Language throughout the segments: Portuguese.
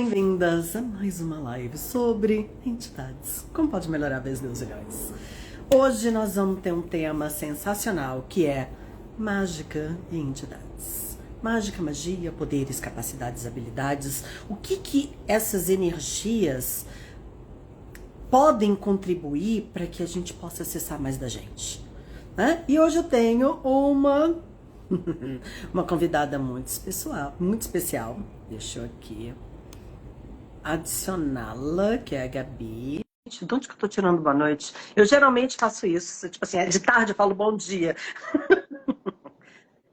Bem-vindas a mais uma live sobre entidades. Como pode melhorar a vez dos ilhões? Hoje nós vamos ter um tema sensacional que é mágica e entidades. Mágica, magia, poderes, capacidades, habilidades. O que essas energias podem contribuir para que a gente possa acessar mais da gente, né? E hoje eu tenho uma convidada muito especial. Deixa eu aqui adicioná-la, que é a Gabi. Gente, de onde que eu tô tirando boa noite? Eu geralmente faço isso, tipo assim, de tarde eu falo bom dia.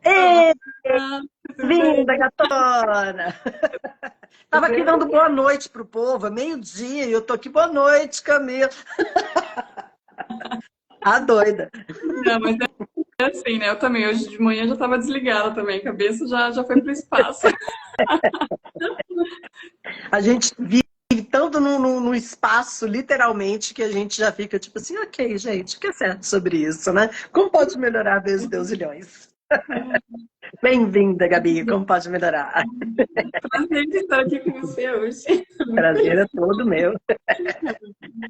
Ei, Olá, tudo bem? vinda, gatona! Tudo Tava aqui bem? dando boa noite pro povo, é meio-dia, e eu tô aqui, boa noite, Camila. A doida. Não, mas é assim, né? Eu também, hoje de manhã já estava desligada também, a cabeça já foi para o espaço. A gente vive tanto no espaço, literalmente, que a gente já fica tipo assim, ok, gente, o que é certo sobre isso, né? Como pode melhorar a vez de Deus ilhões? Bem-vinda, Gabi, como pode melhorar? Prazer de estar aqui com você hoje. Muito Prazer feliz. é todo meu.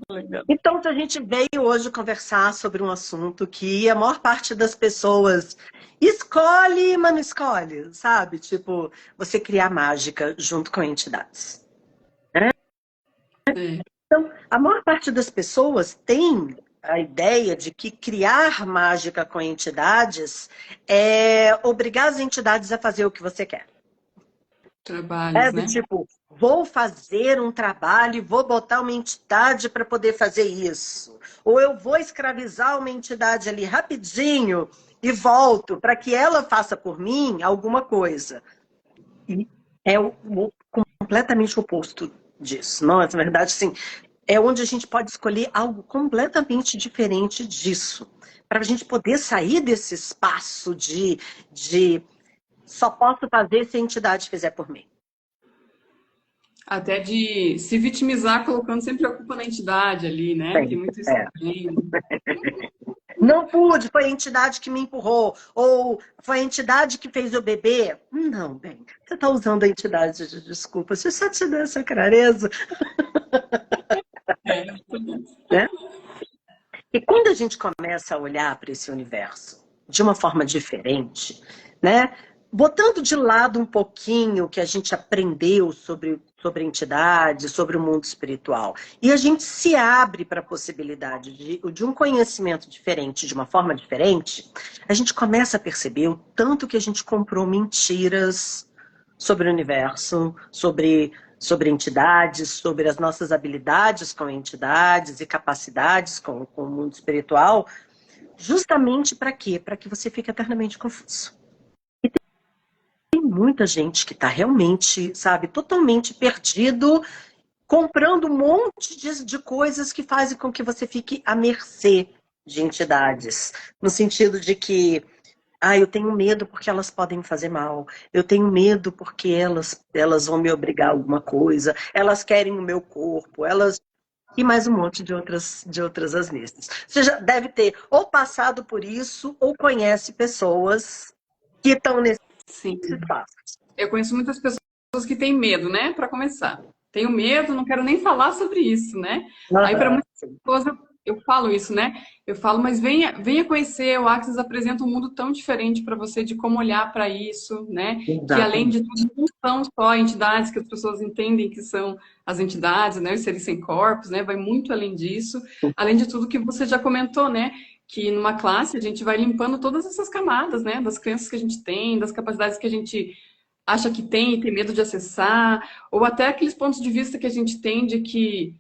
Legal. Então, a gente veio hoje conversar sobre um assunto que a maior parte das pessoas escolhe, mas não escolhe, sabe? Tipo, você criar mágica junto com entidades. É, Então, a maior parte das pessoas tem a ideia de que criar mágica com entidades é obrigar as entidades a fazer o que você quer. É trabalhos, do né? tipo, vou fazer um trabalho e vou botar uma entidade para poder fazer isso. Ou eu vou escravizar uma entidade ali rapidinho e volto para que ela faça por mim alguma coisa. E é completamente o oposto disso. Não, na verdade, sim, é onde a gente pode escolher algo completamente diferente disso. Para a gente poder sair desse espaço de só posso fazer se a entidade fizer por mim. Até de se vitimizar colocando sempre a culpa na entidade ali, né? Tem Bem, muito isso é. também. Não pude, foi a entidade que me empurrou. Ou foi a entidade que fez eu beber. Não, bem, você está usando a entidade de desculpa. Se só te der essa clareza, É, né? E quando a gente começa a olhar para esse universo de uma forma diferente, né? Botando de lado um pouquinho o que a gente aprendeu sobre entidades, sobre o mundo espiritual, e a gente se abre para a possibilidade de um conhecimento diferente, de uma forma diferente, a gente começa a perceber o tanto que a gente comprou mentiras sobre o universo, sobre entidades, sobre as nossas habilidades com entidades e capacidades com o mundo espiritual, justamente para quê? Para que você fique eternamente confuso. Tem muita gente que está realmente, sabe, totalmente perdido, comprando um monte de coisas que fazem com que você fique à mercê de entidades, no sentido de que eu tenho medo porque elas podem me fazer mal. Eu tenho medo porque elas vão me obrigar a alguma coisa. Elas querem o meu corpo. Elas e mais um monte de outras asneiras. Você já deve ter ou passado por isso ou conhece pessoas que estão nesse sim. espaço. Eu conheço muitas pessoas que têm medo, né? Para começar. Tenho medo, não quero nem falar sobre isso, né? Aí, para Aham, muitas pessoas, eu falo isso, né? Eu falo, mas venha conhecer, o Axis apresenta um mundo tão diferente para você de como olhar para isso, né? Que além exatamente. de tudo, não são só entidades que as pessoas entendem que são as entidades, né? Os seres sem corpos, né? Vai muito além disso. Além de tudo que você já comentou, né? Que numa classe a gente vai limpando todas essas camadas, né? Das crenças que a gente tem, das capacidades que a gente acha que tem e tem medo de acessar, ou até aqueles pontos de vista que a gente tem de que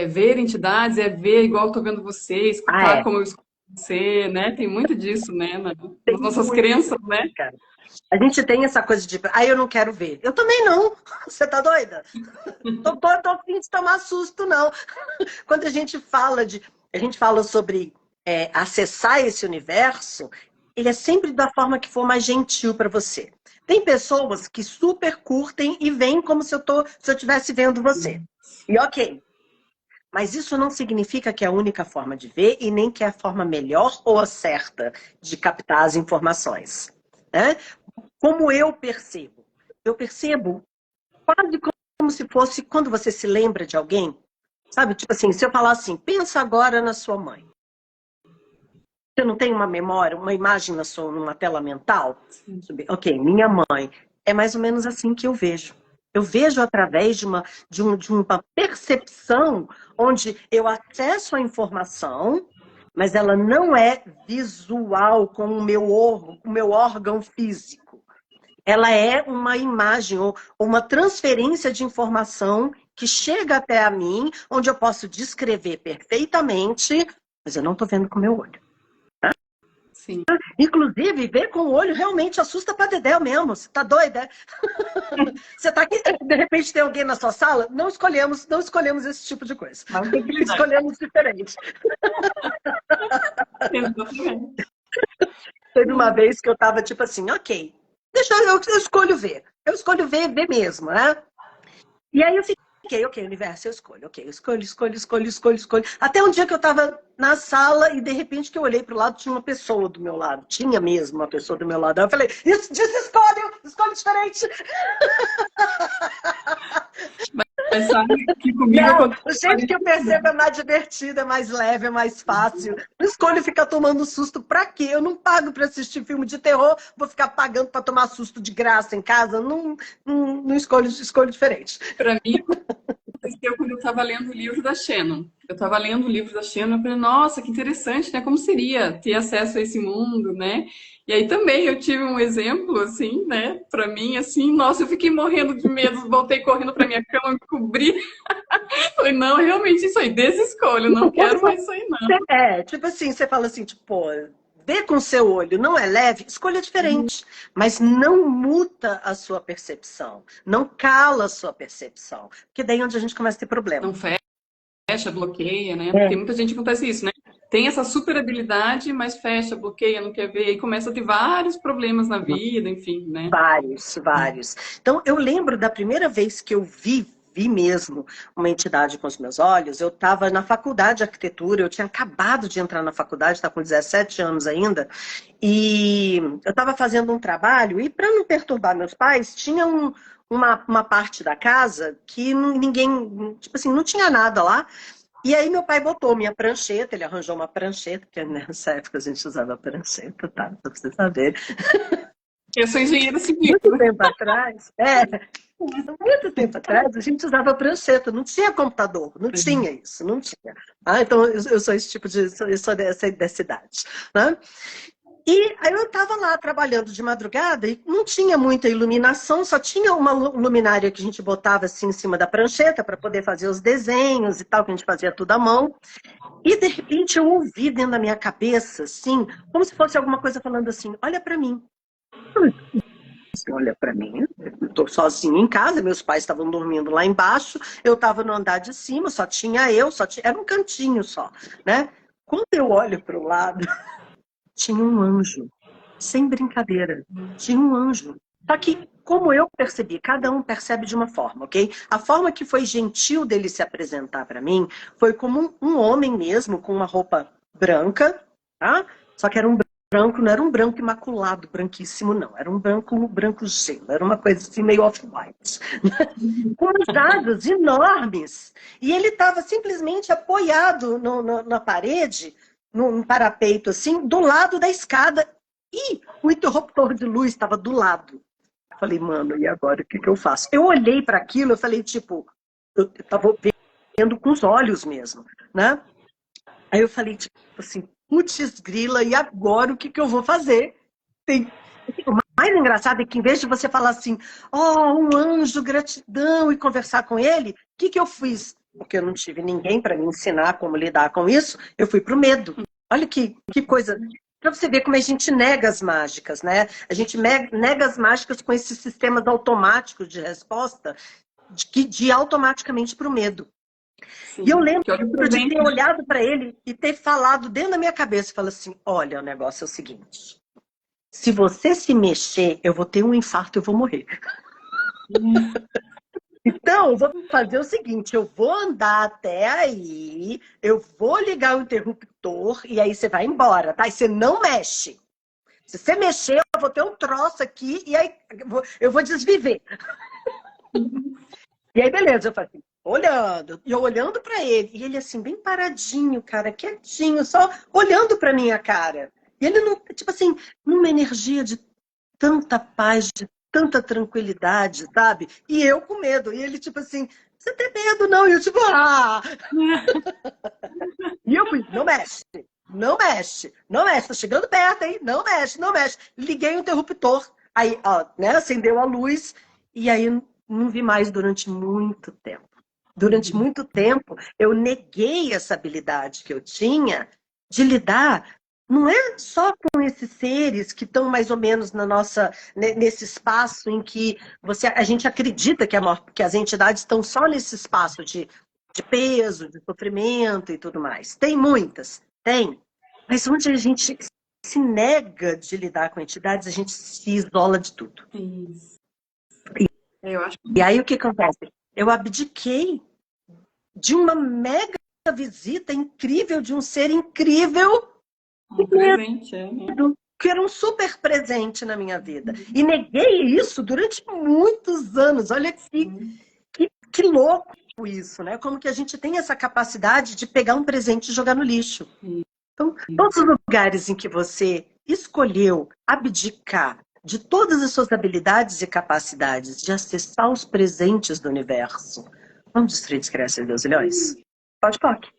ver entidades é ver igual eu tô vendo você, escutar É. como eu escuto você, né? Tem muito disso, né? Tem Nas nossas muito crenças, disso, né? cara. A gente tem essa coisa de, eu não quero ver. Eu também não. Você tá doida? Tô a fim de tomar susto, não. Quando a gente fala sobre acessar esse universo, ele é sempre da forma que for mais gentil para você. Tem pessoas que super curtem e veem como se eu estivesse vendo você. E ok. Mas isso não significa que é a única forma de ver e nem que é a forma melhor ou a certa de captar as informações, né? Como eu percebo? Eu percebo quase como como se fosse quando você se lembra de alguém. Sabe, tipo assim, se eu falar assim, pensa agora na sua mãe. Você não tem uma memória, uma imagem numa tela mental? Sim. Ok, minha mãe. É mais ou menos assim que eu vejo. Eu vejo através de uma percepção onde eu acesso a informação, mas ela não é visual como o meu órgão físico. Ela é uma imagem ou uma transferência de informação que chega até a mim, onde eu posso descrever perfeitamente, mas eu não estou vendo com o meu olho. Sim. Inclusive, ver com o olho realmente assusta pra dedéu mesmo. Você tá doida? Você tá aqui, de repente tem alguém na sua sala? Não escolhemos esse tipo de coisa. Mas tranquilidade. Escolhemos diferente. Exatamente. Teve uma vez que eu tava tipo assim, ok, eu escolho ver. Eu escolho ver mesmo, né? E aí eu fiquei, ok, universo, eu escolho. Ok, eu escolho. Até um dia que eu tava na sala e de repente que eu olhei pro lado, tinha uma pessoa do meu lado. Tinha mesmo uma pessoa do meu lado. Aí eu falei, isso escolhe diferente. Mas sabe que comigo Não, acontece o jeito que eu percebo é mais divertido, é mais leve, é mais fácil. Não escolho ficar tomando susto pra quê? Eu não pago pra assistir filme de terror, vou ficar pagando pra tomar susto de graça em casa. Não escolho diferente. para mim. Aconteceu quando eu estava lendo o livro da Shannon. Eu estava lendo o livro da Shannon e falei, nossa, que interessante, né? Como seria ter acesso a esse mundo, né? E aí também eu tive um exemplo, assim, né? Para mim, assim, nossa, eu fiquei morrendo de medo, voltei correndo para minha cama, me cobri. Falei, não, realmente isso aí, desescolho, não quero mais isso aí, não. Tipo assim, você fala assim, tipo, pô, ver com seu olho não é leve, escolha diferente. Mas não muta a sua percepção, não cala a sua percepção. Porque daí é onde a gente começa a ter problema. Não fecha, bloqueia, né? É. Tem muita gente que acontece isso, né? Tem essa super habilidade, mas fecha, bloqueia, não quer ver, e começa a ter vários problemas na vida, enfim, né? Vários. Então, eu lembro da primeira vez que eu vi mesmo uma entidade com os meus olhos. Eu estava na faculdade de arquitetura, eu tinha acabado de entrar na faculdade, estava com 17 anos ainda, e eu estava fazendo um trabalho, e para não perturbar meus pais, tinha uma parte da casa que ninguém, tipo assim, não tinha nada lá. E aí meu pai botou minha prancheta, ele arranjou uma prancheta, porque nessa época a gente usava prancheta, tá? Pra você saber. Eu sou engenheira civil, Muito né? tempo atrás, muito tempo atrás, a gente usava prancheta, não tinha computador, não tinha isso, não tinha. Então, eu sou esse tipo de, eu sou dessa idade, né? E aí eu estava lá trabalhando de madrugada e não tinha muita iluminação, só tinha uma luminária que a gente botava assim em cima da prancheta para poder fazer os desenhos e tal, que a gente fazia tudo à mão. E de repente eu ouvi dentro da minha cabeça, assim, como se fosse alguma coisa falando assim, olha para mim. Você olha para mim, eu estou sozinha em casa, meus pais estavam dormindo lá embaixo, eu estava no andar de cima, só tinha eu, era um cantinho só, né? Quando eu olho para o lado, tinha um anjo, sem brincadeira, tinha um anjo. Só que, como eu percebi, cada um percebe de uma forma, ok? A forma que foi gentil dele se apresentar para mim foi como um homem mesmo, com uma roupa branca, tá? Só que era um branco, não era um branco imaculado, branquíssimo, não. Era um branco gelo, era uma coisa assim meio off-white. Com os dados enormes. E ele estava simplesmente apoiado na parede, num parapeito assim, do lado da escada. E o interruptor de luz estava do lado. Eu falei, mano, e agora o que eu faço? Eu olhei para aquilo, eu falei, tipo, eu estava vendo com os olhos mesmo, né? Aí eu falei, tipo assim, putz grila, e agora o que eu vou fazer? O mais engraçado é que em vez de você falar assim, oh, um anjo, gratidão, e conversar com ele, o que eu fiz? Porque eu não tive ninguém para me ensinar como lidar com isso, eu fui pro medo. Olha que coisa. Para você ver como a gente nega as mágicas, né? A gente nega as mágicas com esses sistemas automáticos de resposta, de automaticamente pro medo. Sim. E eu lembro Que olha de pro ter dentro, né? olhado para ele e ter falado dentro da minha cabeça, falando assim, olha, o negócio é o seguinte, se você se mexer, eu vou ter um infarto, eu vou morrer. Então, eu vou fazer o seguinte, eu vou andar até aí, eu vou ligar o interruptor e aí você vai embora, tá? E você não mexe. Se você mexer, eu vou ter um troço aqui e aí eu vou desviver. E aí, beleza, eu falei assim, olhando, e eu olhando pra ele, e ele assim, bem paradinho, cara, quietinho, só olhando pra minha cara. E ele não, tipo assim, numa energia de tanta paz, de tanta tranquilidade, sabe? E eu com medo. E ele, tipo assim, você tem medo, não? E eu, tipo, ah! E eu fui, não mexe, não mexe, não mexe, tá chegando perto, hein? Não mexe, não mexe. Liguei o interruptor, aí, ó, né, acendeu a luz, e aí não vi mais durante muito tempo. Durante muito tempo, eu neguei essa habilidade que eu tinha de lidar, não é só com esses seres que estão mais ou menos na nossa, nesse espaço em que a gente acredita que as entidades estão só nesse espaço de peso, de sofrimento e tudo mais. Tem muitas, tem. Mas onde a gente se nega de lidar com entidades, a gente se isola de tudo. Isso. Eu acho E aí o que acontece? Eu abdiquei de uma mega visita incrível, de um ser incrível, um presente, né? que era um super presente na minha vida. E neguei isso durante muitos anos. Olha que louco isso, né? Como que a gente tem essa capacidade de pegar um presente e jogar no lixo. Então, todos os lugares em que você escolheu abdicar de todas as suas habilidades e capacidades de acessar os presentes do universo. Vamos destruir descrença, Deus, Ilhões? Pode, pode.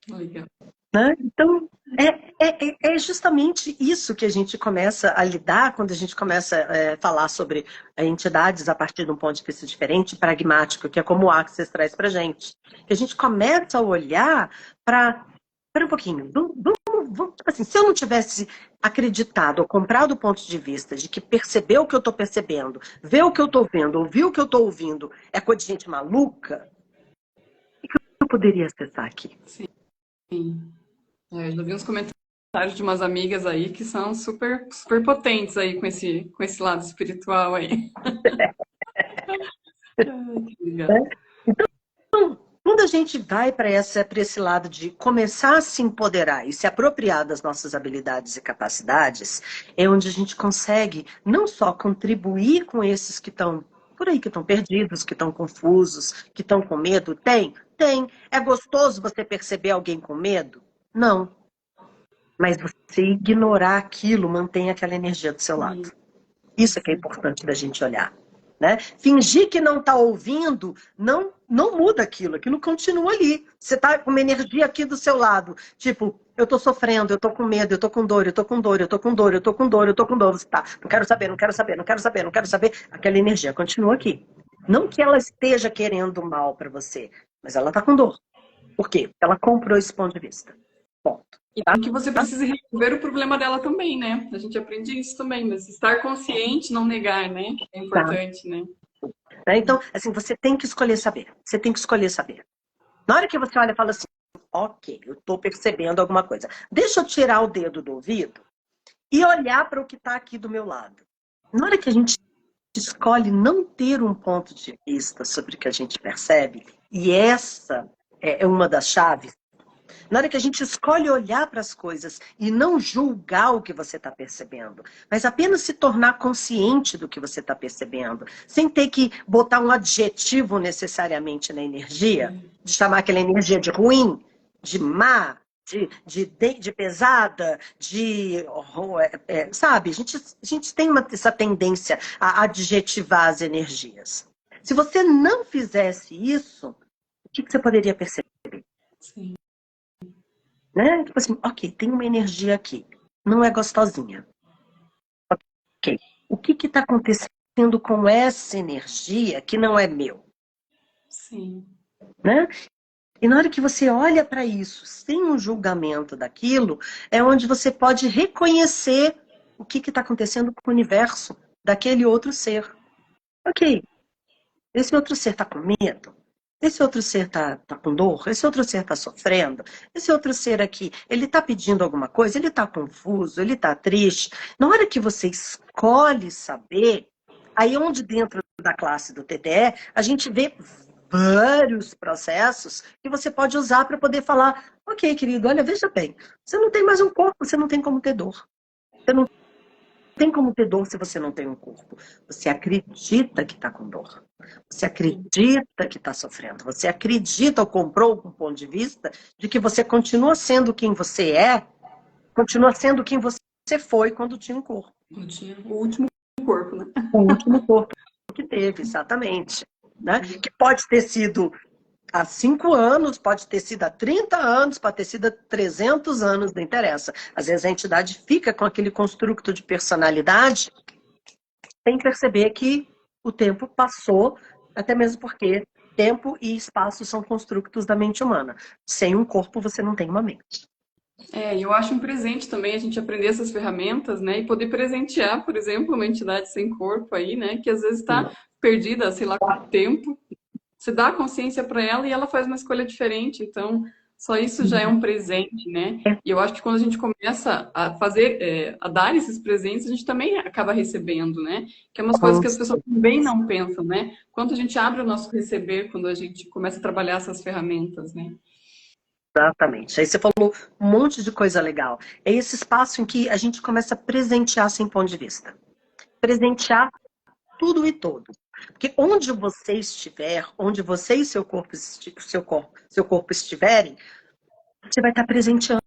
Legal. Né? Então, é justamente isso que a gente começa a lidar quando a gente começa a falar sobre entidades a partir de um ponto de vista diferente, pragmático, que é como o Access traz para a gente. Que a gente começa a olhar para... Espera um pouquinho. Tipo assim, se eu não tivesse acreditado ou comprado o ponto de vista de que perceber o que eu estou percebendo, ver o que eu estou vendo, ouvir o que eu estou ouvindo é coisa de gente maluca, o que eu poderia acessar aqui? Sim. Eu já vi uns comentários de umas amigas aí que são super, super potentes aí com esse lado espiritual aí. Ai, que legal. Então, quando a gente vai para esse lado de começar a se empoderar e se apropriar das nossas habilidades e capacidades, é onde a gente consegue não só contribuir com esses que estão por aí, que estão perdidos, que estão confusos, que estão com medo. Tem. É gostoso você perceber alguém com medo? Não. Mas você ignorar aquilo mantém aquela energia do seu lado. Isso é que é importante da gente olhar. Né? Fingir que não está ouvindo não muda aquilo continua ali. Você está com uma energia aqui do seu lado, tipo, eu estou sofrendo, eu estou com medo, eu estou com dor, eu estou com dor, eu estou com dor, eu estou com dor, eu estou com dor. Você tá, não quero saber, não quero saber, não quero saber, não quero saber. Aquela energia continua aqui. Não que ela esteja querendo mal para você, mas ela está com dor. Por quê? Ela comprou esse ponto de vista. Ponto. E que você precisa resolver o problema dela também, né? A gente aprende isso também, mas estar consciente, não negar, né? É importante, né? Então, assim, você tem que escolher saber. Você tem que escolher saber. Na hora que você olha e fala assim, ok, eu estou percebendo alguma coisa. Deixa eu tirar o dedo do ouvido e olhar para o que está aqui do meu lado. Na hora que a gente escolhe não ter um ponto de vista sobre o que a gente percebe, e essa é uma das chaves, na hora que a gente escolhe olhar para as coisas e não julgar o que você está percebendo, mas apenas se tornar consciente do que você está percebendo, sem ter que botar um adjetivo necessariamente na energia, de chamar aquela energia de ruim, de má, de pesada, sabe? A gente tem essa tendência a adjetivar as energias. Se você não fizesse isso, o que você poderia perceber? Sim. Né? Tipo assim, ok, tem uma energia aqui, não é gostosinha. Ok, o que está acontecendo com essa energia que não é meu? Sim. Né? E na hora que você olha para isso, sem um julgamento daquilo, é onde você pode reconhecer o que está acontecendo com o universo daquele outro ser. Ok, esse outro ser está com medo? Esse outro ser tá com dor? Esse outro ser está sofrendo? Esse outro ser aqui, ele está pedindo alguma coisa? Ele está confuso? Ele está triste? Na hora que você escolhe saber, aí onde dentro da classe do TTE, a gente vê vários processos que você pode usar para poder falar, ok, querido, olha, veja bem, você não tem mais um corpo, você não tem como ter dor. Você não tem como ter dor se você não tem um corpo. Você acredita que está com dor. Você acredita que está sofrendo. Você acredita ou comprou um ponto de vista de que você continua sendo quem você é, continua sendo quem você foi quando tinha um corpo. Eu tinha o último corpo, né? O último corpo que teve, exatamente. Né? Que pode ter sido há 5 anos, pode ter sido há 30 anos, pode ter sido há 300 anos, não interessa. Às vezes a entidade fica com aquele construto de personalidade sem perceber que o tempo passou, até mesmo porque tempo e espaço são construtos da mente humana. Sem um corpo, você não tem uma mente. E eu acho um presente também a gente aprender essas ferramentas, né? E poder presentear, por exemplo, uma entidade sem corpo aí, né? Que às vezes está perdida, sei lá, com o tempo. Você dá a consciência para ela e ela faz uma escolha diferente. Então, só isso já é um presente, né? E eu acho que quando a gente começa a fazer, a dar esses presentes, a gente também acaba recebendo, né? Que é umas coisas que as pessoas também não pensam, né? Quanto a gente abre o nosso receber quando a gente começa a trabalhar essas ferramentas, né? Exatamente. Aí você falou um monte de coisa legal. É esse espaço em que a gente começa a presentear sem ponto de vista. Presentear tudo e todos. Porque onde você estiver, onde você e seu corpo estiverem, você vai estar presenteando.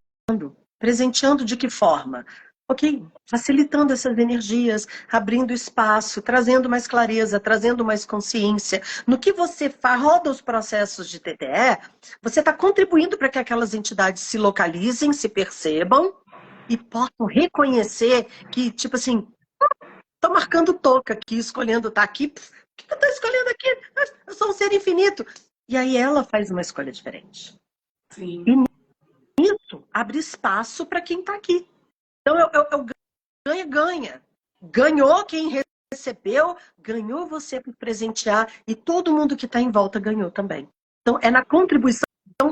Presenteando de que forma? Ok, facilitando essas energias, abrindo espaço, trazendo mais clareza, trazendo mais consciência. No que você roda os processos de TTE, você está contribuindo para que aquelas entidades se localizem, se percebam e possam reconhecer que, tipo assim, estou marcando toca aqui, escolhendo estar aqui. O que eu estou escolhendo aqui? Eu sou um ser infinito. E aí ela faz uma escolha diferente. Sim. E isso abre espaço para quem está aqui. Então, eu ganha. Ganhou quem recebeu, ganhou você por presentear e todo mundo que está em volta ganhou também. Então, é na contribuição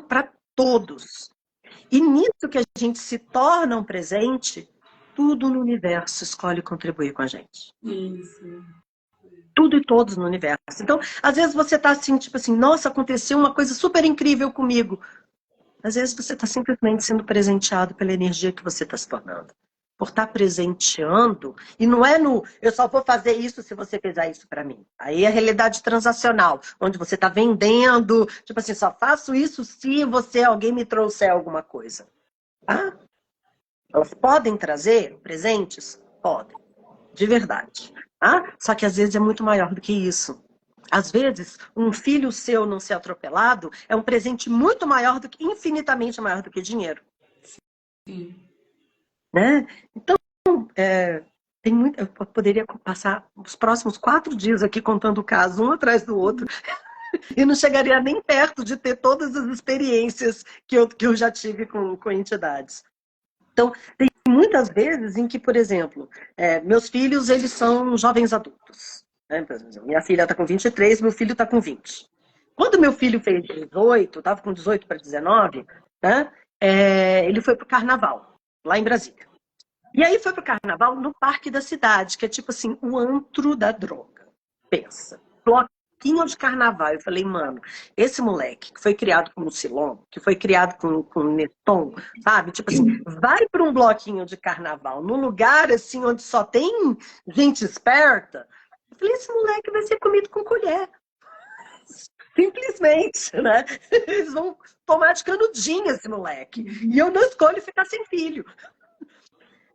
para todos. E nisso que a gente se torna um presente, tudo no universo escolhe contribuir com a gente. Isso. Tudo e todos no universo. Então, às vezes você está assim, tipo assim, nossa, aconteceu uma coisa super incrível comigo. Às vezes você está simplesmente sendo presenteado pela energia que você está se tornando. Por estar presenteando, e não é no eu só vou fazer isso se você fizer isso para mim. Aí é a realidade transacional, onde você está vendendo, tipo assim, só faço isso se alguém me trouxer alguma coisa. Tá? Elas podem trazer presentes? Podem, de verdade. Tá? Só que às vezes é muito maior do que isso. Às vezes, um filho seu não ser atropelado é um presente muito maior do que, infinitamente maior do que dinheiro. Sim. Né? Então, tem muito, eu poderia passar os próximos 4 dias aqui contando o caso, um atrás do outro, e não chegaria nem perto de ter todas as experiências que eu já tive com entidades. Então, tem muitas vezes em que, por exemplo, meus filhos, eles são jovens adultos. Né? Minha filha está com 23, meu filho está com 20. Quando meu filho fez 18, estava com 18 para 19, né? Ele foi para o carnaval, lá em Brasília. E aí foi para o carnaval no Parque da Cidade, que é tipo assim, o antro da droga. Pensa. Bloquinho de carnaval. Eu falei, mano, esse moleque que foi criado com Mucilon, que foi criado com Neton, sabe? Tipo assim, vai para um bloquinho de carnaval, num lugar assim onde só tem gente esperta. Eu falei, esse moleque vai ser comido com colher. Simplesmente, né? Eles vão tomar de canudinha esse moleque. E eu não escolho ficar sem filho.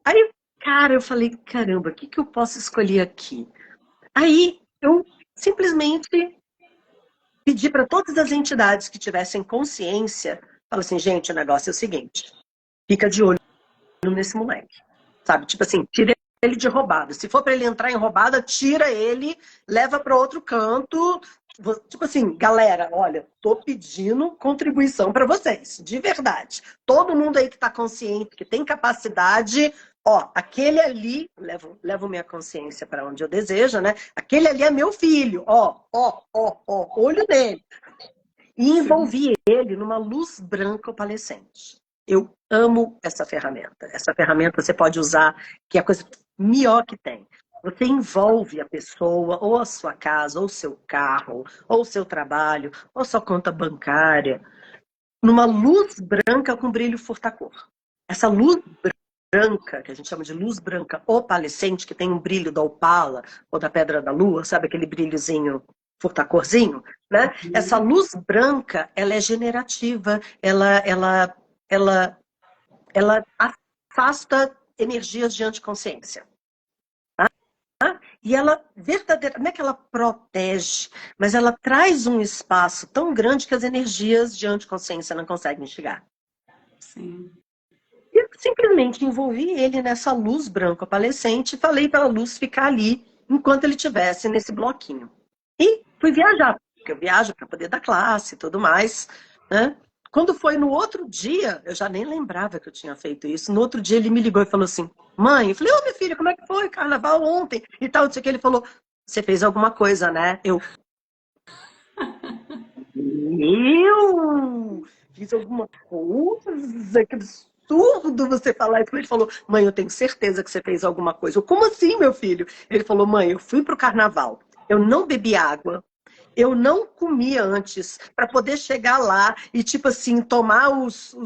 Aí, cara, eu falei, caramba, o que eu posso escolher aqui? Aí, eu simplesmente pedi para todas as entidades que tivessem consciência, falo assim, gente, o negócio é o seguinte, fica de olho nesse moleque, sabe? Tipo assim, tira ele de roubada. Se for para ele entrar em roubada, tira ele, leva para outro canto. Tipo assim, galera, olha, tô pedindo contribuição para vocês, de verdade. Todo mundo aí que tá consciente, que tem capacidade, ó, aquele ali, levo minha consciência para onde eu desejo, né? Aquele ali é meu filho, ó, olho nele. E envolvi ele numa luz branca opalescente. Eu amo essa ferramenta. Essa ferramenta você pode usar, que é a coisa melhor que tem. Você envolve a pessoa, ou a sua casa, ou o seu carro, ou o seu trabalho, ou sua conta bancária, numa luz branca com brilho furtacor. Essa luz branca, que a gente chama de luz branca opalescente, que tem um brilho da opala ou da pedra da lua, sabe aquele brilhozinho furtacorzinho, né? Essa luz branca, ela é generativa, ela afasta energias de anticonsciência. E ela verdadeiramente, não é que ela protege, mas ela traz um espaço tão grande que as energias de anticonsciência não conseguem chegar. Sim. E eu simplesmente envolvi ele nessa luz branca opalescente e falei para a luz ficar ali enquanto ele estivesse nesse bloquinho. E fui viajar, porque eu viajo para poder dar classe e tudo mais, né? Quando foi no outro dia, eu já nem lembrava que eu tinha feito isso. No outro dia ele me ligou e falou assim: mãe, eu falei, ô minha filha, como é que foi? Carnaval ontem e tal, não sei o que. Ele falou, você fez alguma coisa, né? Eu fiz alguma coisa? Que absurdo você falar isso. Ele falou, mãe, eu tenho certeza que você fez alguma coisa. Eu, como assim, meu filho? Ele falou, mãe, eu fui pro carnaval. Eu não bebi água. Eu não comia antes para poder chegar lá e, tipo assim, tomar os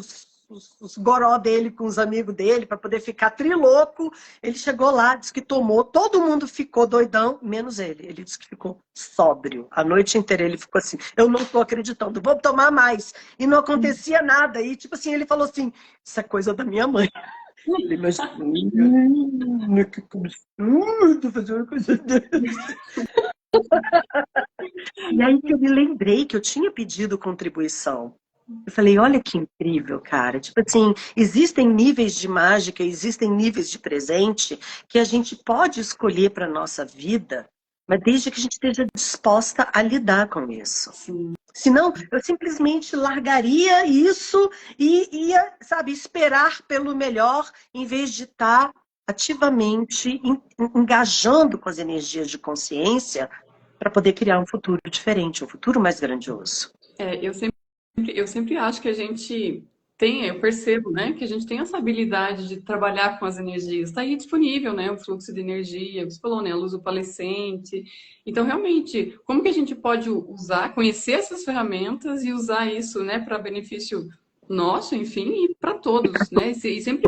goró dele com os amigos dele para poder ficar triloco. Ele chegou lá, disse que tomou, todo mundo ficou doidão, menos ele. Ele disse que ficou sóbrio. A noite inteira ele ficou assim, eu não estou acreditando, vou tomar mais. E não acontecia nada. E, tipo assim, ele falou assim, isso é coisa da minha mãe. Eu falei, mas, que absurdo fazer uma coisa dessa. E aí que eu me lembrei que eu tinha pedido contribuição. Eu falei, olha que incrível, cara. Tipo assim, existem níveis de mágica, existem níveis de presente que a gente pode escolher para a nossa vida, mas desde que a gente esteja disposta a lidar com isso. Sim. Senão, eu simplesmente largaria isso e ia, sabe, esperar pelo melhor, em vez de estar ativamente engajando com as energias de consciência para poder criar um futuro diferente, um futuro mais grandioso. Eu sempre acho que a gente tem, eu percebo, né, que a gente tem essa habilidade de trabalhar com as energias. Está aí disponível, né, o fluxo de energia, você falou, né, a luz opalescente. Então, realmente, como que a gente pode usar, conhecer essas ferramentas e usar isso, né, para benefício nosso, enfim, e para todos, né, e sempre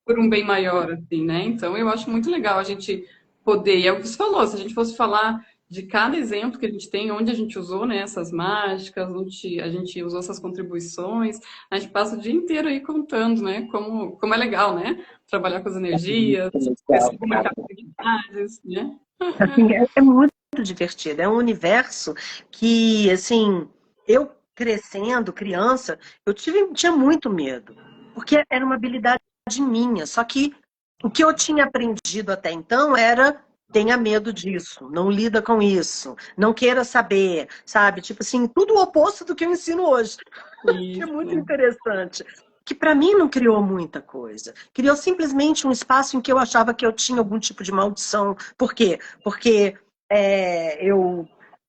por um bem maior, assim, né? Então, eu acho muito legal a gente poder, e é o que você falou, se a gente fosse falar de cada exemplo que a gente tem, onde a gente usou, né, essas mágicas, onde a gente usou essas contribuições, a gente passa o dia inteiro aí contando, né, como é legal, né, trabalhar com as energias, se Legal, comunicar com entidades, né? assim, é muito divertido. É um universo que, assim, eu crescendo, criança, tinha muito medo, porque era uma habilidade minha. Só que o que eu tinha aprendido até então era tenha medo disso, não lida com isso, não queira saber, sabe? Tipo assim, tudo o oposto do que eu ensino hoje. Que é muito Isso. interessante. Que para mim não criou muita coisa. Criou simplesmente um espaço em que eu achava que eu tinha algum tipo de maldição. Por quê? Porque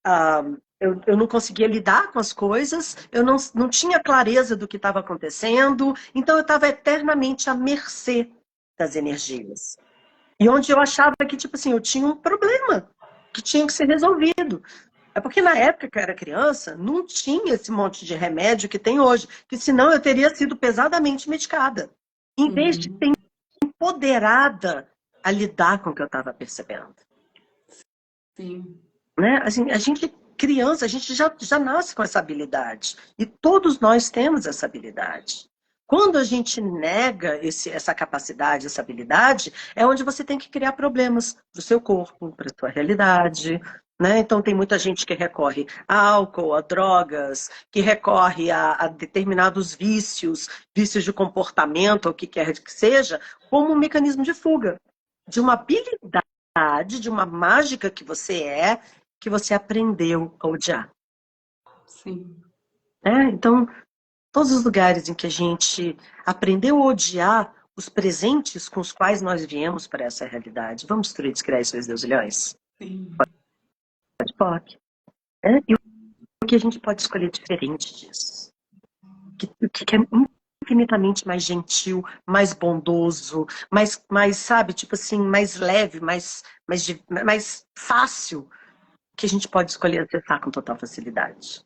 ah, eu não conseguia lidar com as coisas, eu não tinha clareza do que estava acontecendo, então eu estava eternamente à mercê das energias. E onde eu achava que, tipo assim, eu tinha um problema que tinha que ser resolvido. É porque na época que eu era criança, não tinha esse monte de remédio que tem hoje, que senão eu teria sido pesadamente medicada. Em vez de Uhum. ser empoderada a lidar com o que eu estava percebendo. Sim. Né? Assim, a gente, criança, a gente já nasce com essa habilidade. E todos nós temos essa habilidade. Quando a gente nega essa capacidade, essa habilidade, é onde você tem que criar problemas para o seu corpo, para a sua realidade. Né? Então, tem muita gente que recorre a álcool, a drogas, que recorre a determinados vícios de comportamento, ou o que quer que seja, como um mecanismo de fuga de uma habilidade, de uma mágica que você aprendeu a odiar. Sim. Então, todos os lugares em que a gente aprendeu a odiar os presentes com os quais nós viemos para essa realidade. Vamos destruir, descriar isso, Deus, Ilhões? Sim. Pode, pode. E o que a gente pode escolher diferente disso? O que é infinitamente mais gentil, mais bondoso, mais, sabe, tipo assim, mais leve, mais fácil, que a gente pode escolher acessar com total facilidade.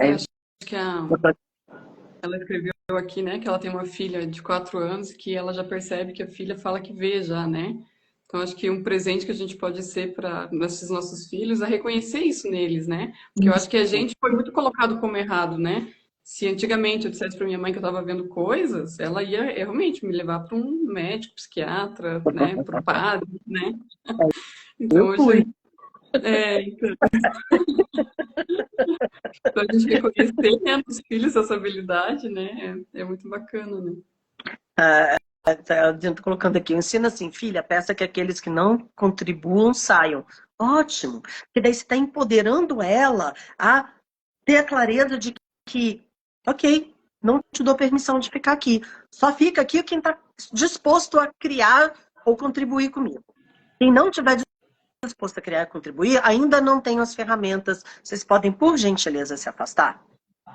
Eu acho que ela escreveu aqui, né, que ela tem uma filha de 4 anos e que ela já percebe que a filha fala que vê já, né? Então, acho que um presente que a gente pode ser para esses nossos filhos é reconhecer isso neles, né? Porque eu acho que a gente foi muito colocado como errado, né? Se antigamente eu dissesse para minha mãe que eu estava vendo coisas, ela ia realmente me levar para um médico, psiquiatra, né? Para o padre, né? Então, Eu fui. hoje, então, a gente reconhecer, né, nos filhos essa habilidade, né? É muito bacana, né? Eu tô colocando aqui, ensina assim, filha, peça que aqueles que não contribuam saiam. Ótimo, porque daí você está empoderando ela a ter a clareza de que, ok, não te dou permissão de ficar aqui. Só fica aqui quem está disposto a criar ou contribuir comigo. Quem não tiver disposto a criar e contribuir, ainda não tem as ferramentas. Vocês podem, por gentileza, se afastar?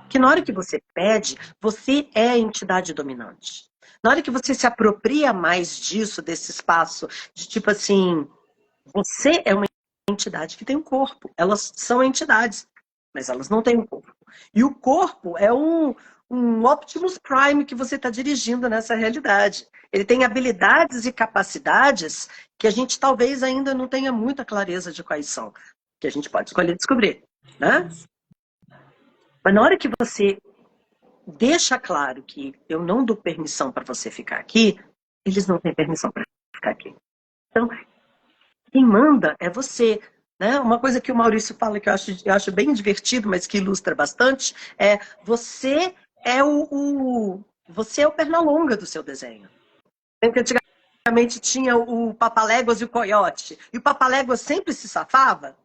Que na hora que você pede, você é a entidade dominante. Na hora que você se apropria mais disso, desse espaço, de tipo assim, você é uma entidade que tem um corpo. Elas são entidades, mas elas não têm um corpo. E o corpo é um Optimus Prime que você está dirigindo nessa realidade. Ele tem habilidades e capacidades que a gente talvez ainda não tenha muita clareza de quais são, que a gente pode escolher descobrir, né? Mas na hora que você deixa claro que eu não dou permissão para você ficar aqui, eles não têm permissão para ficar aqui. Então, quem manda é você. Né? Uma coisa que o Maurício fala que eu acho bem divertido, mas que ilustra bastante, é você é você é o Pernalonga do seu desenho. Lembra que antigamente tinha o Papaléguas e o Coiote, e o Papaléguas sempre se safava,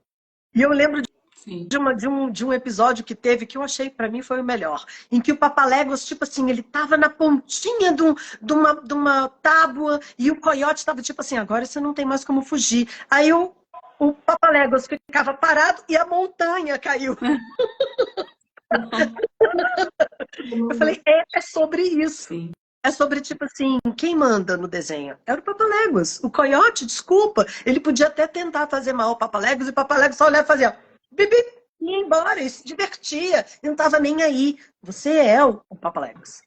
e eu lembro Sim. de um episódio que teve, que eu achei, para mim, foi o melhor. Em que o Papaléguas, tipo assim, ele tava na pontinha de uma tábua e o coiote tava tipo assim, agora você não tem mais como fugir. Aí o Papaléguas ficava parado e a montanha caiu. Eu falei, é sobre isso. Sim. É sobre, tipo assim, quem manda no desenho? Era o Papaléguas. O coiote, desculpa, ele podia até tentar fazer mal ao Papaléguas e o Papaléguas só olhava e fazia bibi, e ia embora, e se divertia, e não estava nem aí. Você é o Papaléguas.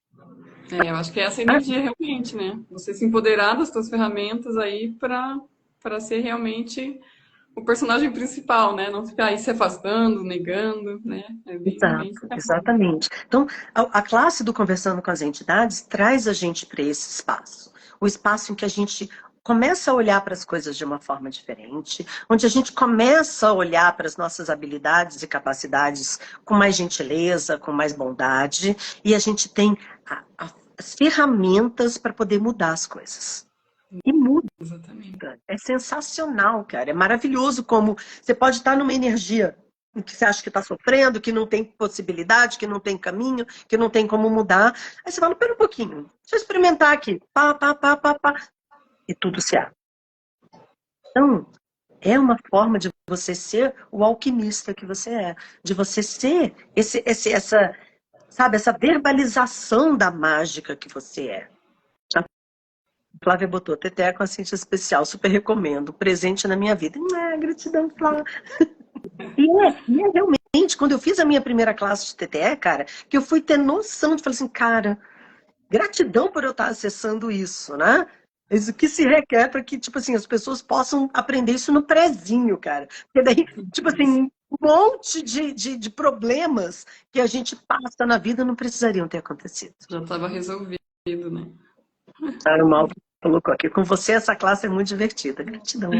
Eu acho que é essa energia realmente, né? Você se empoderar das suas ferramentas aí para ser realmente o personagem principal, né? Não ficar aí se afastando, negando, né? É bem Exato, exatamente. Então, a classe do Conversando com as Entidades traz a gente para esse espaço. O espaço em que a gente começa a olhar para as coisas de uma forma diferente, onde a gente começa a olhar para as nossas habilidades e capacidades com mais gentileza, com mais bondade, e a gente tem as ferramentas para poder mudar as coisas. E muda. exatamente. É sensacional, cara. É maravilhoso como você pode estar numa energia em que você acha que está sofrendo, que não tem possibilidade, que não tem caminho, que não tem como mudar. Aí você fala, pera um pouquinho, deixa eu experimentar aqui. Pá, pá, pá, pá, pá. E tudo se abre. Então, é uma forma de você ser o alquimista que você é. De você ser sabe, essa verbalização da mágica que você é. Flávia botou, Teté com assistente especial, super recomendo, presente na minha vida. Gratidão, Flávia. E é realmente, quando eu fiz a minha primeira classe de TTE, cara, que eu fui ter noção de, falei assim, cara, gratidão por eu estar acessando isso, né? Isso que se requer para que, tipo assim, as pessoas possam aprender isso no prezinho, cara. Porque daí, tipo assim, um monte de problemas que a gente passa na vida não precisariam ter acontecido. Já estava resolvido, né? O Mal colocou aqui, com você essa classe é muito divertida. Gratidão.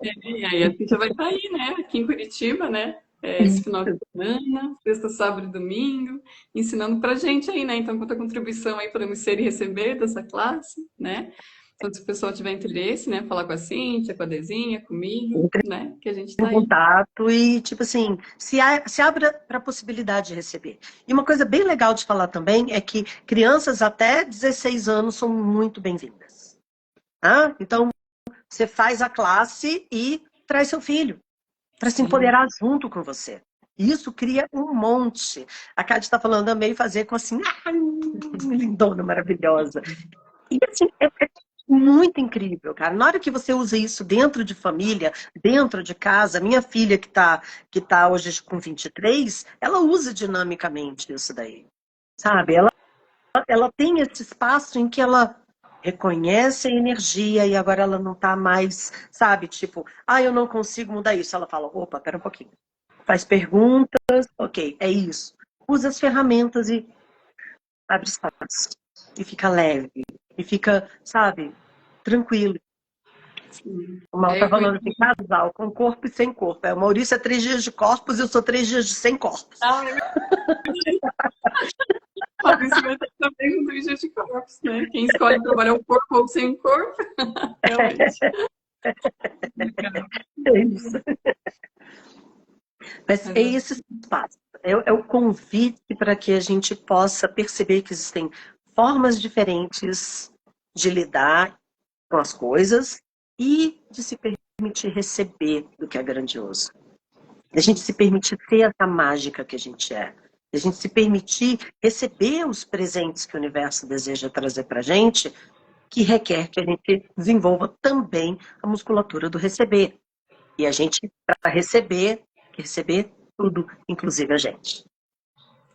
E aí a Cíntia vai estar aí, né? Aqui em Curitiba, né? Esse final de semana, sexta, sábado e domingo, ensinando pra gente aí, né? Então, quanta contribuição aí podemos ser e receber dessa classe, né? Então, se o pessoal tiver interesse, né? Falar com a Cíntia, com a Dezinha, comigo, né? Que a gente Em tá aí. contato e, tipo assim, se abra para a possibilidade de receber. E uma coisa bem legal de falar também é que crianças até 16 anos são muito bem-vindas. Tá? Então, você faz a classe e traz seu filho para se Sim. empoderar junto com você. Isso cria um monte. A Cátia está falando, amei fazer com assim, lindona, maravilhosa. E assim, é muito incrível, cara. Na hora que você usa isso dentro de família, dentro de casa, minha filha que tá hoje com 23, ela usa dinamicamente isso daí. sabe? Ela tem esse espaço em que ela reconhece a energia e agora ela não tá mais, sabe? Tipo, eu não consigo mudar isso. Ela fala, opa, pera um pouquinho. Faz perguntas, ok, é isso. Usa as ferramentas e abre espaço. E fica leve. E fica, sabe, tranquilo. Sim. O Mal É, tá eu conheço. falando assim, casal, com corpo e sem corpo. O Maurício é 3 dias de corpos e eu sou 3 dias de sem corpos. Ah, Fabrício vai ter também um triângulo de corpos, né? Quem escolhe trabalhar o corpo ou sem corpo, realmente. Legal. É isso. Mas é Mas, esse espaço. É o convite para que a gente possa perceber que existem formas diferentes de lidar com as coisas e de se permitir receber do que é grandioso. A gente se permitir ter essa mágica que a gente é. A gente se permitir receber os presentes que o universo deseja trazer para a gente, que requer que a gente desenvolva também a musculatura do receber. E a gente, para receber, receber tudo, inclusive a gente.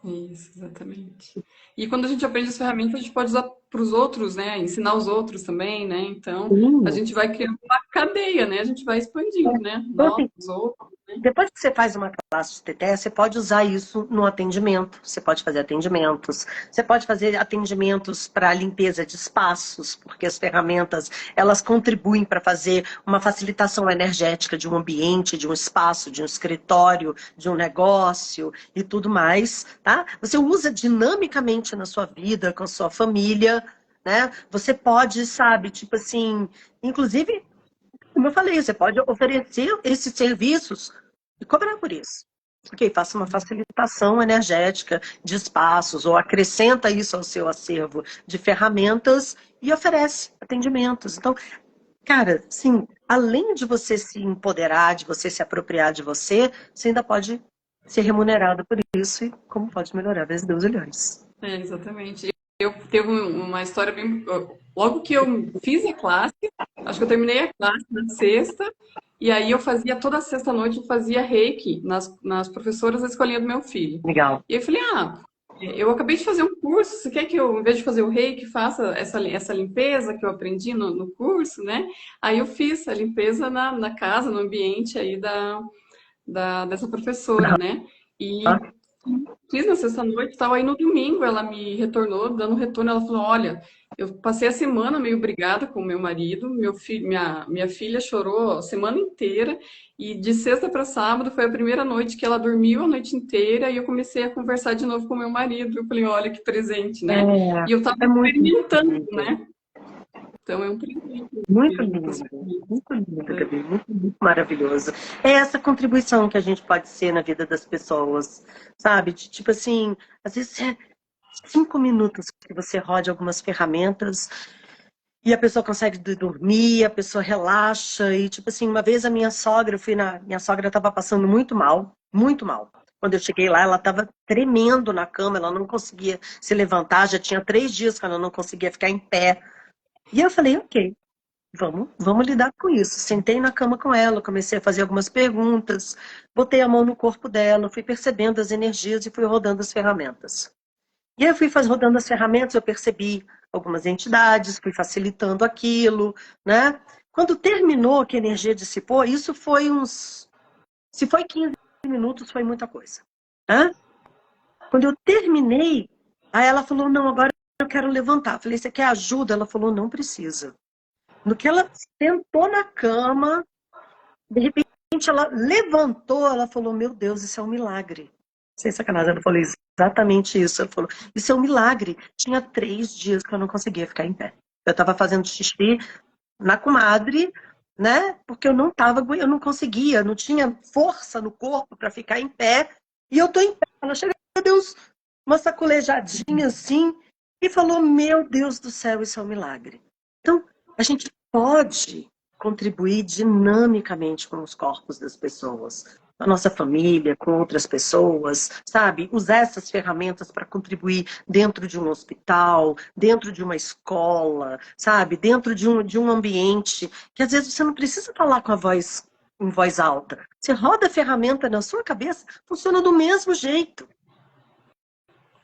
isso, exatamente. E quando a gente aprende as ferramentas, a gente pode usar para os outros, né? Ensinar os outros também, né? Então, a Sim. gente vai criando uma cadeia, né? A gente vai expandindo, né? Então, Nós, assim, os outros. depois que você faz uma classe de TT, você pode usar isso no atendimento. Você pode fazer atendimentos. Você pode fazer atendimentos para limpeza de espaços, porque as ferramentas elas contribuem para fazer uma facilitação energética de um ambiente, de um espaço, de um escritório, de um negócio e tudo mais, tá? Você usa dinamicamente na sua vida, com a sua família, né? Você pode, sabe, tipo assim, inclusive, como eu falei, você pode oferecer esses serviços e cobrar por isso. Ok, faça uma facilitação energética de espaços ou acrescenta isso ao seu acervo de ferramentas e oferece atendimentos. Então, cara, sim, além de você se empoderar, de você se apropriar de você, você ainda pode ser remunerado por isso e como pode melhorar vezes 2 milhões. É, exatamente. Eu teve uma história bem. Logo que eu fiz a classe, acho que eu terminei a classe na sexta, e aí eu fazia toda sexta-noite, eu fazia reiki nas professoras da escolinha do meu filho. Legal. E eu falei, eu acabei de fazer um curso, você quer que eu, em vez de fazer o reiki, faça essa limpeza que eu aprendi no curso, né? Aí eu fiz a limpeza na casa, no ambiente aí dessa professora, né? E fiz na sexta-noite e tal. Aí no domingo ela me retornou, dando um retorno. Ela falou: Olha, eu passei a semana meio brigada com o meu marido, minha filha chorou a semana inteira. E de sexta para sábado foi a primeira noite que ela dormiu a noite inteira. E eu comecei a conversar de novo com o meu marido. Eu falei: Olha que presente, né? E eu tava É muito experimentando, lindo. né? Então é um presente Muito mesmo, lindo, possivelmente. muito lindo, É. Gabi, muito, muito maravilhoso. É essa contribuição que a gente pode ser na vida das pessoas, sabe? Tipo assim, às vezes é 5 minutos que você rode algumas ferramentas e a pessoa consegue dormir, a pessoa relaxa. E, tipo assim, uma vez a minha sogra, minha sogra estava passando muito mal, muito mal. Quando eu cheguei lá, ela estava tremendo na cama, ela não conseguia se levantar, já tinha 3 dias que ela não conseguia ficar em pé. E eu falei, ok, vamos lidar com isso. Sentei na cama com ela, comecei a fazer algumas perguntas, botei a mão no corpo dela, fui percebendo as energias e fui rodando as ferramentas. E aí eu fui rodando as ferramentas, eu percebi algumas entidades, fui facilitando aquilo, né? Quando terminou que a energia dissipou, isso foi se foi 15 minutos, foi muita coisa. Né? Quando eu terminei, aí ela falou, não, agora eu quero levantar. Eu falei, você quer ajuda? Ela falou, não precisa. No que ela sentou na cama, de repente ela levantou, ela falou, meu Deus, isso é um milagre. Sem sacanagem, ela falou exatamente isso. Ela falou, isso é um milagre. Tinha 3 dias que eu não conseguia ficar em pé. Eu estava fazendo xixi na comadre, né? Porque eu não conseguia, não tinha força no corpo para ficar em pé. E eu tô em pé. Ela chegou, deu uma sacolejadinha assim e falou, meu Deus do céu, isso é um milagre. Então, a gente pode contribuir dinamicamente com os corpos das pessoas, com a nossa família, com outras pessoas, sabe? Usar essas ferramentas para contribuir dentro de um hospital, dentro de uma escola, sabe? Dentro de um ambiente que às vezes você não precisa falar com a voz em voz alta. Você roda a ferramenta na sua cabeça, funciona do mesmo jeito.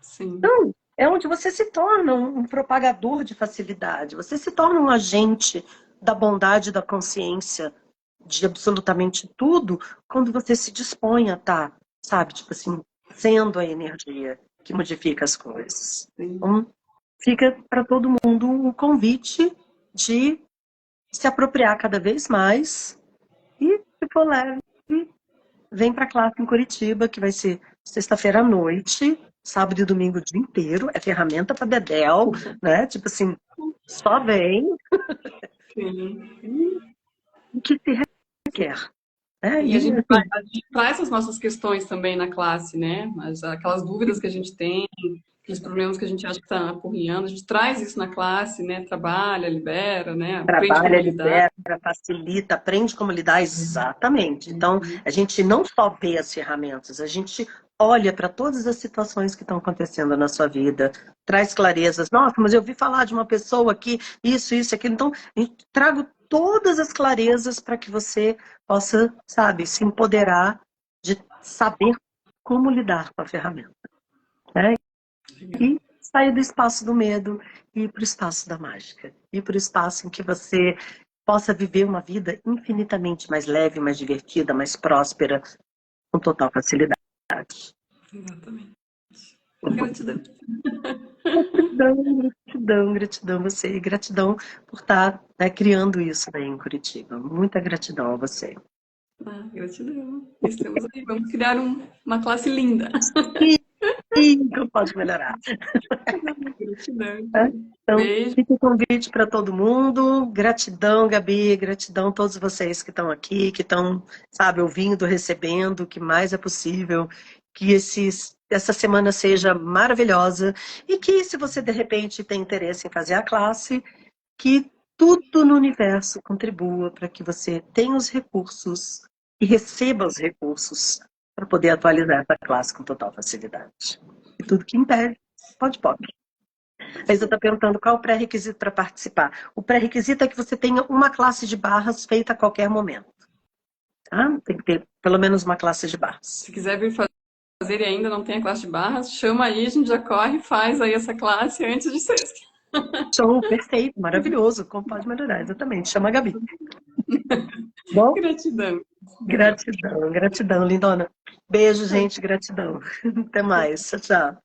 Sim. Então, É onde você se torna um propagador de facilidade, você se torna um agente da bondade e da consciência de absolutamente tudo quando você se dispõe a estar, sabe, tipo assim, sendo a energia que modifica as coisas. Sim. Então, fica para todo mundo o convite de se apropriar cada vez mais e, se for leve, vem para a classe em Curitiba, que vai ser sexta-feira à noite, sábado e domingo o dia inteiro. É ferramenta para dedéu, né? Tipo assim, só vem Sim. o que se requer. Né? Sim, E, assim, a gente traz as nossas questões também na classe, né? Mas aquelas dúvidas que a gente tem, aqueles problemas que a gente acha que está apurrinhando, a gente traz isso na classe, né? Trabalha, libera, né? Aprende como trabalha, lidar. libera, facilita, aprende como lidar exatamente. Então, a gente não só vê as ferramentas, a gente olha para todas as situações que estão acontecendo na sua vida, traz clarezas. Nossa, mas eu ouvi falar de uma pessoa aqui, isso, aquilo. Então, eu trago todas as clarezas para que você possa, sabe, se empoderar de saber como lidar com a ferramenta, né? E sair do espaço do medo e ir para o espaço da mágica. Ir para o espaço em que você possa viver uma vida infinitamente mais leve, mais divertida, mais próspera, com total facilidade. Exatamente. Gratidão. Gratidão a você e gratidão por estar, né, criando isso aí em Curitiba. Muita gratidão a você. Ah, gratidão. Estamos aí. Vamos criar uma classe linda. Sim, que eu posso melhorar. Gratidão, Né? então. Então, Beijo. fica o convite para todo mundo. Gratidão, Gabi, gratidão a todos vocês que estão aqui, que estão, sabe, ouvindo, recebendo, o que mais é possível. Que essa semana seja maravilhosa e que, se você de repente tem interesse em fazer a classe, que tudo no universo contribua para que você tenha os recursos e receba os recursos para poder atualizar essa classe com total facilidade. E tudo que impede, pode. A Isa está perguntando qual é o pré-requisito para participar. O pré-requisito é que você tenha uma classe de barras feita a qualquer momento. Tá? Tem que ter pelo menos uma classe de barras. Se quiser vir fazer e ainda não tem a classe de barras, chama aí, a gente já corre e faz aí essa classe antes de sexta. Show, perfeito, maravilhoso. Como pode melhorar? Exatamente. Chama a Gabi. Bom? Gratidão. Gratidão, lindona. Beijo, gente, gratidão. Até mais. Tchau, tchau.